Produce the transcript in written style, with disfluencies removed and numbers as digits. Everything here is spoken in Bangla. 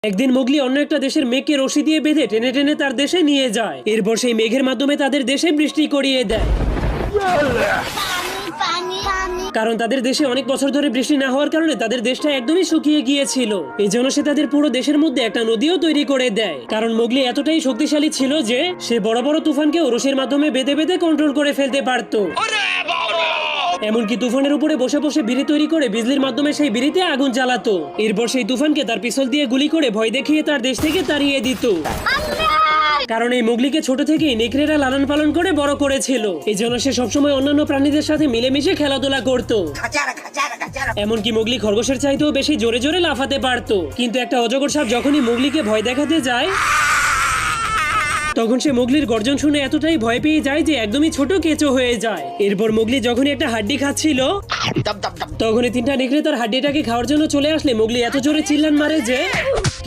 একদিন মোগলি অন্য একটা দেশের মেঘকে রশি দিয়ে বেঁধে টেনে টেনে তার দেশে নিয়ে যায়। এরপর সেই মেঘের মাধ্যমে তাদের দেশে বৃষ্টি করিয়ে দেয়। কারণ তাদের দেশে অনেক বছর ধরে বৃষ্টি না হওয়ার কারণে তাদের দেশটা একদমই শুকিয়ে গিয়েছিল। এই জন্য সে তাদের পুরো দেশের মধ্যে একটা নদীও তৈরি করে দেয়। কারণ মোগলি এতটাই শক্তিশালী ছিল যে সে বড় বড় তুফানকে রশির মাধ্যমে বেঁধে বেঁধে কন্ট্রোল করে ফেলতে পারত। এমনকি তুফানের উপরে বসে বসে বিড়ি তৈরি করে বিজলির মাধ্যমে সেই বিড়িতে আগুন জ্বালাতো। এরপর সেই তুফানকে তার পিস্তল দিয়ে গুলি করে ভয় দেখিয়ে তার দেশ থেকে তাড়িয়ে দিত। কারণ এই মোগলিকে ছোট থেকেই নেকড়েরা লালন পালন করে বড় করেছিল। এই জন্য সে সবসময় অন্যান্য প্রাণীদের সাথে মিলেমিশে খেলাধুলা করত। এমনকি মোগলি খরগোশের চাইতেও বেশি জোরে জোরে লাফাতে পারত। কিন্তু একটা অজগর সাপ যখনই মোগলিকে ভয় দেখাতে যায়, তখন সে মোগলির গর্জন শুনে এতটাই ভয় পেয়ে যায় যে একদমই ছোট কেঁচো হয়ে যায়। এরপর মোগলি যখনই একটা হাড্ডি খাচ্ছিল, তখনই তিনটা নেকড়ে তার হাড্ডিটাকে খাওয়ার জন্য চলে আসলে মোগলি এত জোরে চিল্লান মারে যে